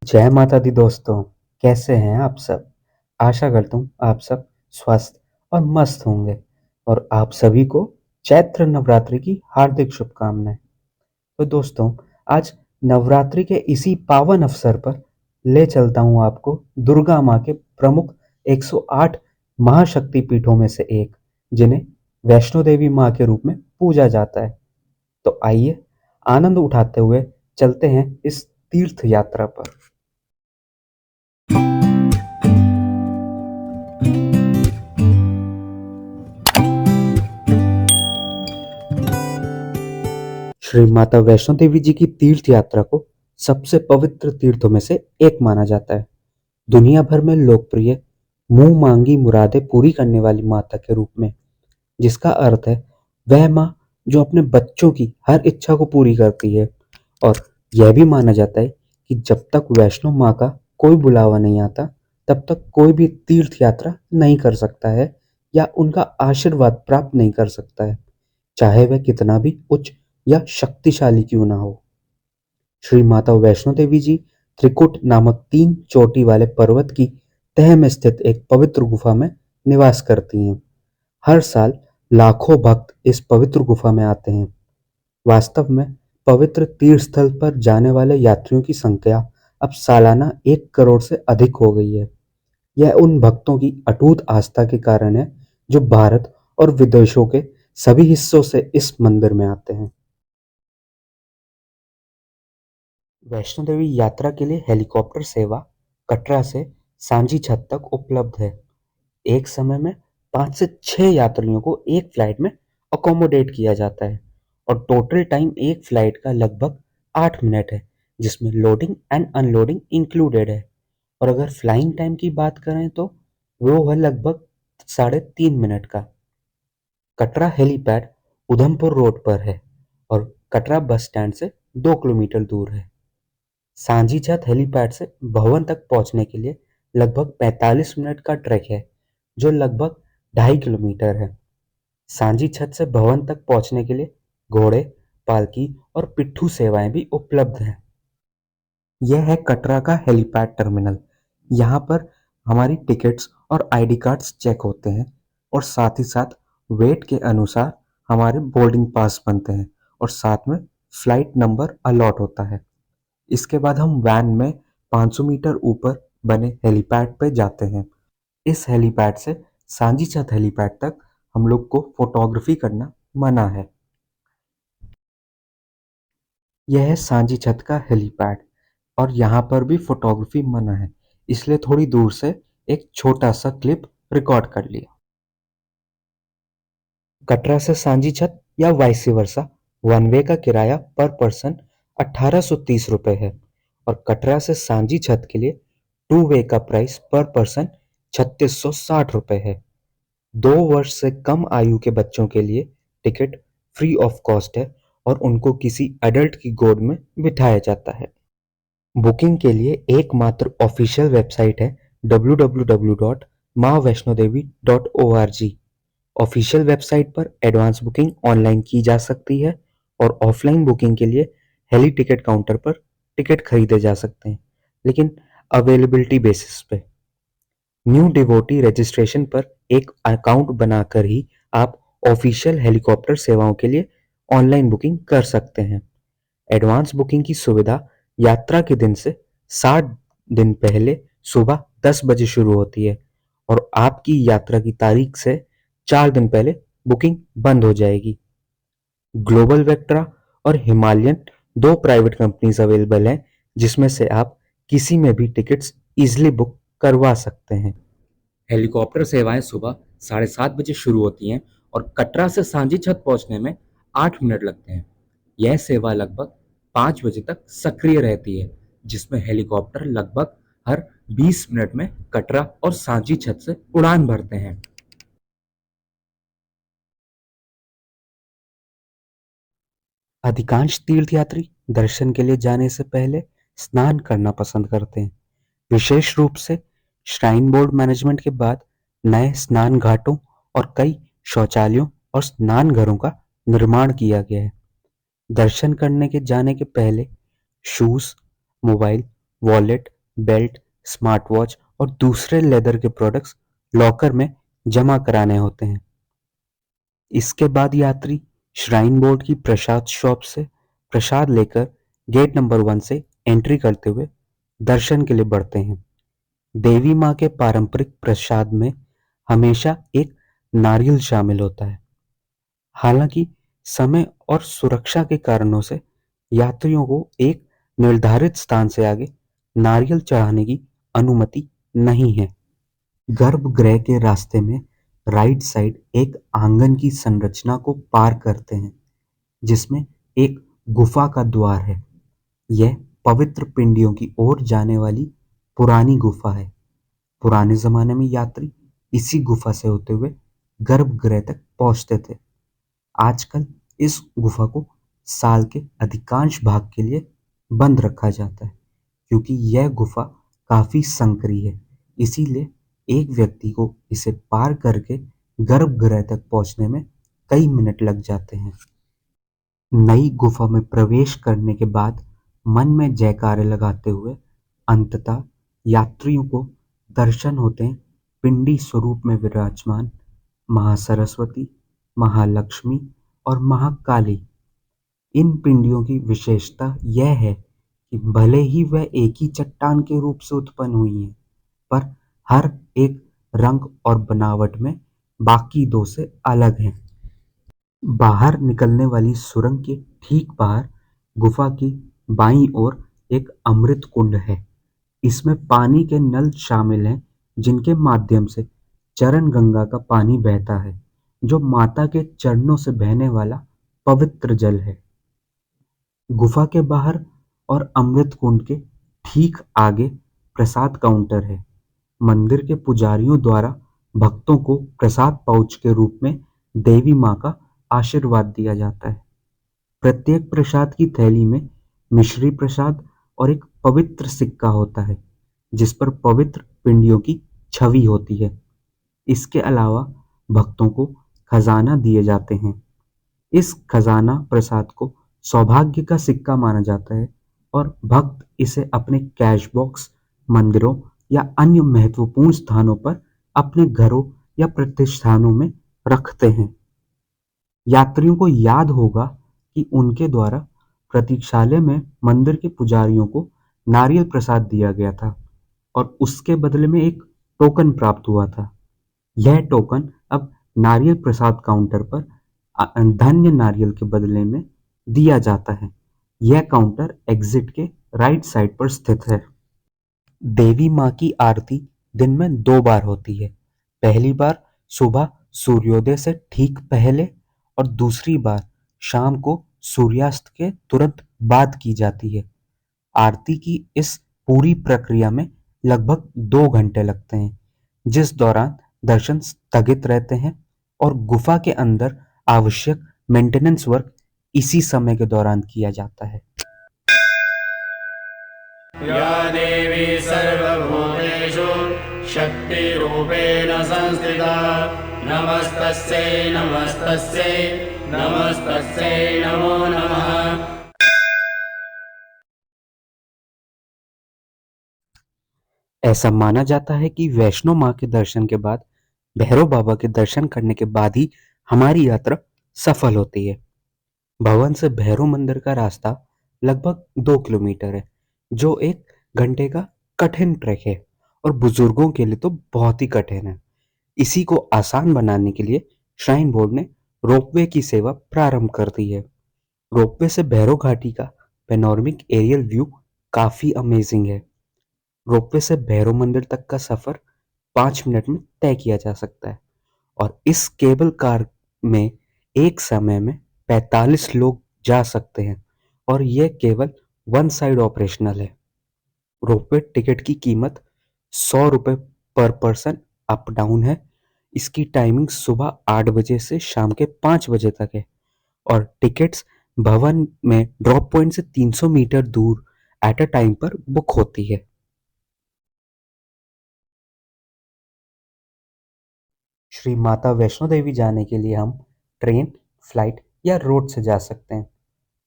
जय माता दी दोस्तों, कैसे हैं आप सब। आशा करता हूँ आप सब स्वस्थ और मस्त होंगे और आप सभी को चैत्र नवरात्रि की हार्दिक शुभकामनाएं। तो दोस्तों, आज नवरात्रि के इसी पावन अवसर पर ले चलता हूँ आपको दुर्गा माँ के प्रमुख 108 महाशक्ति पीठों में से एक, जिन्हें वैष्णो देवी माँ के रूप में पूजा जाता है। तो आइए आनंद उठाते हुए चलते हैं इस तीर्थ यात्रा पर। श्री माता वैष्णो देवी जी की तीर्थ यात्रा को सबसे पवित्र तीर्थों में से एक माना जाता है। दुनिया भर में लोकप्रिय मुंह मांगी मुरादें पूरी करने वाली माता के रूप में, जिसका अर्थ है वह माँ जो अपने बच्चों की हर इच्छा को पूरी करती है। और यह भी माना जाता है कि जब तक वैष्णो माँ का कोई बुलावा नहीं आता, तब तक कोई भी तीर्थ यात्रा नहीं कर सकता है या उनका आशीर्वाद प्राप्त नहीं कर सकता है, चाहे वह कितना भी उच्च या शक्तिशाली क्यों ना हो। श्री माता वैष्णो देवी जी त्रिकुट नामक 3 चोटी वाले पर्वत की तह में स्थित एक पवित्र गुफा में निवास करती हैं। हर साल लाखों भक्त इस पवित्र गुफा में आते हैं। वास्तव में पवित्र तीर्थ स्थल पर जाने वाले यात्रियों की संख्या अब सालाना 1 करोड़ से अधिक हो गई है। यह उन भक्तों की अटूट आस्था के कारण है जो भारत और विदेशों के सभी हिस्सों से इस मंदिर में आते हैं। वैष्णो देवी यात्रा के लिए हेलीकॉप्टर सेवा कटरा से सांची छत तक उपलब्ध है। एक समय में 5 से 6 यात्रियों को एक फ्लाइट में अकोमोडेट किया जाता है और टोटल टाइम एक फ्लाइट का लगभग 8 मिनट है, जिसमें लोडिंग एंड अनलोडिंग इंक्लूडेड है। और अगर फ्लाइंग टाइम की बात करें तो वो है लगभग 3.5 मिनट का। कटरा हेलीपैड उधमपुर रोड पर है और कटरा बस स्टैंड से 2 किलोमीटर दूर है। सांझी छत हेलीपैड से भवन तक पहुंचने के लिए लगभग 45 मिनट का ट्रैक है, जो लगभग 2.5 किलोमीटर है। सांझी छत से भवन तक पहुंचने के लिए घोड़े, पालकी और पिट्ठू सेवाएं भी उपलब्ध हैं। यह है कटरा का हेलीपैड टर्मिनल। यहाँ पर हमारी टिकट्स और आईडी कार्ड्स चेक होते हैं और साथ ही साथ वेट के अनुसार हमारे बोर्डिंग पास बनते हैं और साथ में फ्लाइट नंबर अलॉट होता है। इसके बाद हम वैन में 500 मीटर ऊपर बने हेलीपैड पे जाते हैं। इस हेलीपैड से सांची छत हेलीपैड तक हम लोग को फोटोग्राफी करना मना है। यह है सांची छत का हेलीपैड और यहाँ पर भी फोटोग्राफी मना है, इसलिए थोड़ी दूर से एक छोटा सा क्लिप रिकॉर्ड कर लिया। कटरा से सांची छत या वाइस वर्सा वन वे का किराया पर पर्सन 1830 रुपये है और कटरा से सांची छत के लिए 2 वे का प्राइस पर पर्सन 3660 रुपये है। 2 वर्ष से कम आयु के बच्चों के लिए टिकट फ्री ऑफ कॉस्ट है और उनको किसी एडल्ट की गोद में बिठाया जाता है। बुकिंग के लिए एकमात्र ऑफिशियल वेबसाइट है www.maavaishnodevi.org। ऑफिशियल वेबसाइट पर एडवांस बुकिंग ऑनलाइन की जा सकती है और ऑफलाइन बुकिंग के लिए हेली टिकट काउंटर पर टिकट खरीदे जा सकते हैं, लेकिन अवेलेबिलिटी बेसिस पे। न्यू डिवोटी रजिस्ट्रेशन पर एक अकाउंट बनाकर ही आप ऑफिशियल हेलीकॉप्टर सेवाओं के लिए ऑनलाइन बुकिंग कर सकते हैं। एडवांस बुकिंग की सुविधा यात्रा के दिन से 60 दिन पहले सुबह 10 बजे शुरू होती है और आपकी यात्रा की तारीख से 4 दिन पहले बुकिंग बंद हो जाएगी। ग्लोबल वेक्ट्रा और हिमालयन 2 प्राइवेट कंपनीज अवेलेबल हैं, जिसमें से आप किसी में भी टिकट्स इजीली बुक करवा सकते हैं। हेलीकॉप्टर सेवाएं सुबह 7:30 बजे शुरू होती हैं और कटरा से सांची छत पहुंचने में 8 मिनट लगते हैं। यह सेवा लगभग 5 बजे तक सक्रिय रहती है, जिसमें हेलीकॉप्टर लगभग हर 20 मिनट में कटरा और सांची छत से उड़ान भरते हैं। अधिकांश तीर्थयात्री दर्शन के लिए जाने से पहले स्नान करना पसंद करते हैं। विशेष रूप से श्राइन बोर्ड मैनेजमेंट के बाद नए स्नान घाटों और कई शौचालयों और स्नान घरों का निर्माण किया गया है। दर्शन करने के जाने के पहले shoes, mobile, wallet, belt, smart watch और दूसरे लेदर के प्रोडक्ट्स लॉकर में जमा कराने होते हैं। इसके बाद यात्री श्राइन बोर्ड की प्रसाद शॉप से प्रसाद लेकर गेट नंबर 1 से एंट्री करते हुए दर्शन के लिए बढ़ते हैं। देवी माँ के पारंपरिक प्रसाद में हमेशा एक नारियल शामिल होता है। हालांकि समय और सुरक्षा के कारणों से यात्रियों को एक निर्धारित स्थान से आगे नारियल चढ़ाने की अनुमति नहीं है। गर्भगृह के रास्ते में राइट साइड एक आंगन की संरचना को पार करते हैं, जिसमें एक गुफा का द्वार है। यह पवित्र पिंडियों की ओर जाने वाली पुरानी गुफा है। पुराने जमाने में यात्री इसी गुफा से होते हुए गर्भगृह तक पहुंचते थे। आजकल इस गुफा को साल के अधिकांश भाग के लिए बंद रखा जाता है, क्योंकि यह गुफा काफी संकरी है। इसीलिए एक व्यक्ति को इसे पार करके गर्भगृह तक पहुंचने में कई मिनट लग जाते हैं। नई गुफा में प्रवेश करने के बाद मन में जयकारे लगाते हुए अंततः यात्रियों को दर्शन होते हैं पिंडी स्वरूप में विराजमान महासरस्वती, महालक्ष्मी और महाकाली। इन पिंडियों की विशेषता यह है कि भले ही वह एक ही चट्टान के रूप से उत्पन्न हुई हैं, पर हर एक रंग और बनावट में बाकी दो से अलग हैं। बाहर निकलने वाली सुरंग के ठीक बाहर गुफा की बाईं ओर एक अमृत कुंड है। इसमें पानी के नल शामिल हैं, जिनके माध्यम से चरण गंगा का पानी बहता है, जो माता के चरणों से बहने वाला पवित्र जल है। गुफा के बाहर और अमृत कुंड के ठीक आगे प्रसाद काउंटर है। मंदिर के पुजारियों द्वारा भक्तों को प्रसाद पाउच के रूप में देवी माँ का आशीर्वाद दिया जाता है। प्रत्येक प्रसाद की थैली में मिश्री प्रसाद और एक पवित्र सिक्का होता है, जिस पर पवित्र पिंडियों की छवि होती है। इसके अलावा भक्तों को खजाना दिए जाते हैं। इस खजाना प्रसाद को सौभाग्य का सिक्का माना जाता है और भक्त इसे अपने कैश बॉक्स, मंदिरों या अन्य महत्वपूर्ण स्थानों पर अपने घरों या प्रतिष्ठानों में रखते हैं। यात्रियों को याद होगा कि उनके द्वारा प्रतीक्षालय में मंदिर के पुजारियों को नारियल प्रसाद दिया गया था और उसके बदले में एक टोकन प्राप्त हुआ था। यह टोकन अब नारियल प्रसाद काउंटर पर धन्य नारियल के बदले में दिया जाता है। यह काउंटर एग्जिट के राइट साइड पर स्थित है। देवी माँ की आरती दिन में 2 बार होती है। पहली बार सुबह सूर्योदय से ठीक पहले और दूसरी बार शाम को सूर्यास्त के तुरंत बाद की जाती है। आरती की इस पूरी प्रक्रिया में लगभग 2 घंटे लगते हैं, जिस दौरान दर्शन स्थगित रहते हैं और गुफा के अंदर आवश्यक मेंटेनेंस वर्क इसी समय के दौरान किया जाता है। या देवी सर्वभूतेषु शक्तिरूपेण संस्थिता नमस्तस्यै नमस्तस्यै नमस्तस्यै नमो नमः। ऐसा माना जाता है कि वैष्णो माँ के दर्शन के बाद भैरव बाबा के दर्शन करने के बाद ही हमारी यात्रा सफल होती है। भवन से भैरव मंदिर का रास्ता लगभग 2 किलोमीटर है, जो 1 घंटे का कठिन ट्रैक है और बुजुर्गों के लिए तो बहुत ही कठिन है। इसी को आसान बनाने के लिए श्राइन बोर्ड ने रोपवे की सेवा प्रारंभ कर दी है। रोपवे से भैरव घाटी का पेनोरमिक एरियल व्यू काफी अमेजिंग है। रोपवे से भैरव मंदिर तक का सफर 5 मिनट में तय किया जा सकता है और इस केबल कार में एक समय में 45 लोग जा सकते हैं और यह केवल वन साइड ऑपरेशनल है। रोपवे टिकट की कीमत 100 रुपये पर पर्सन अप डाउन है। इसकी टाइमिंग सुबह 8 बजे से शाम के 5 बजे तक है और टिकट्स भवन में ड्रॉप पॉइंट से 300 मीटर दूर एट अ टाइम पर बुक होती है। श्री माता वैष्णो देवी जाने के लिए हम ट्रेन, फ्लाइट या रोड से जा सकते हैं।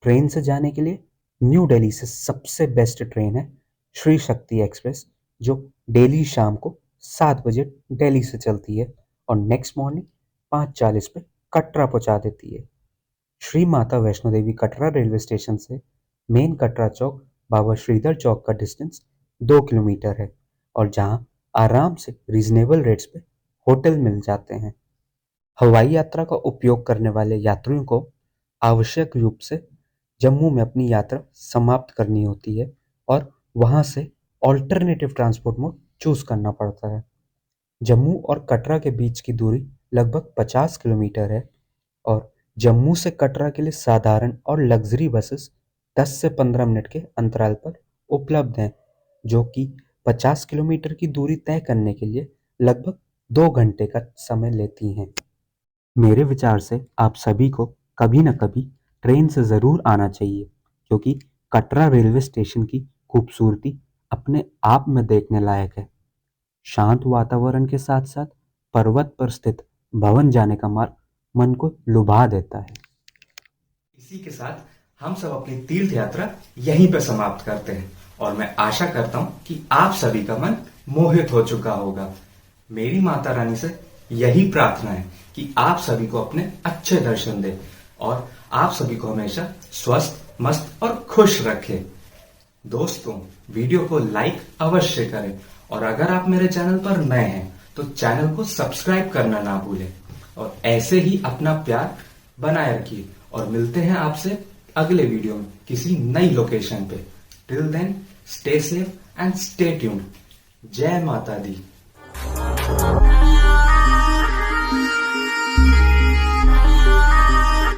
ट्रेन से जाने के लिए न्यू दिल्ली से सबसे बेस्ट ट्रेन है श्री शक्ति एक्सप्रेस, जो डेली शाम को 7 बजे दिल्ली से चलती है और नेक्स्ट मॉर्निंग 5:40 पे कटरा पहुंचा देती है। श्री माता वैष्णो देवी कटरा रेलवे स्टेशन से मेन कटरा चौक बाबा श्रीधर चौक का डिस्टेंस 2 किलोमीटर है और जहां आराम से रीजनेबल रेट्स पे होटल मिल जाते हैं। हवाई यात्रा का उपयोग करने वाले यात्रियों को आवश्यक रूप से जम्मू में अपनी यात्रा समाप्त करनी होती है और वहां से ऑल्टरनेटिव ट्रांसपोर्ट मोड चूज करना पड़ता है। जम्मू और कटरा के बीच की दूरी लगभग 50 किलोमीटर है और जम्मू से कटरा के लिए साधारण और लग्जरी बसेस 10 से 15 मिनट के अंतराल पर उपलब्ध हैं, जो कि 50 किलोमीटर की दूरी तय करने के लिए लगभग 2 घंटे का समय लेती हैं। मेरे विचार से आप सभी को कभी न कभी ट्रेन से ज़रूर आना चाहिए, क्योंकि कटरा रेलवे स्टेशन की खूबसूरती अपने आप में देखने लायक है। शांत वातावरण के साथ साथ पर्वत पर स्थित भवन जाने का मार्ग मन को लुभा देता है। इसी के साथ हम सब अपनी तीर्थ यात्रा यहीं पर समाप्त करते हैं और मैं आशा करता हूं कि आप सभी का मन मोहित हो चुका होगा। मेरी माता रानी से यही प्रार्थना है कि आप सभी को अपने अच्छे दर्शन दे और आप सभी को हमेशा स्वस्थ, मस्त और खुश रखे। दोस्तों, वीडियो को लाइक अवश्य करें और अगर आप मेरे चैनल पर नए हैं तो चैनल को सब्सक्राइब करना ना भूलें और ऐसे ही अपना प्यार बनाए रखिए और मिलते हैं आपसे अगले वीडियो में किसी नई लोकेशन पे। Till then stay safe and stay tuned. जय माता दी।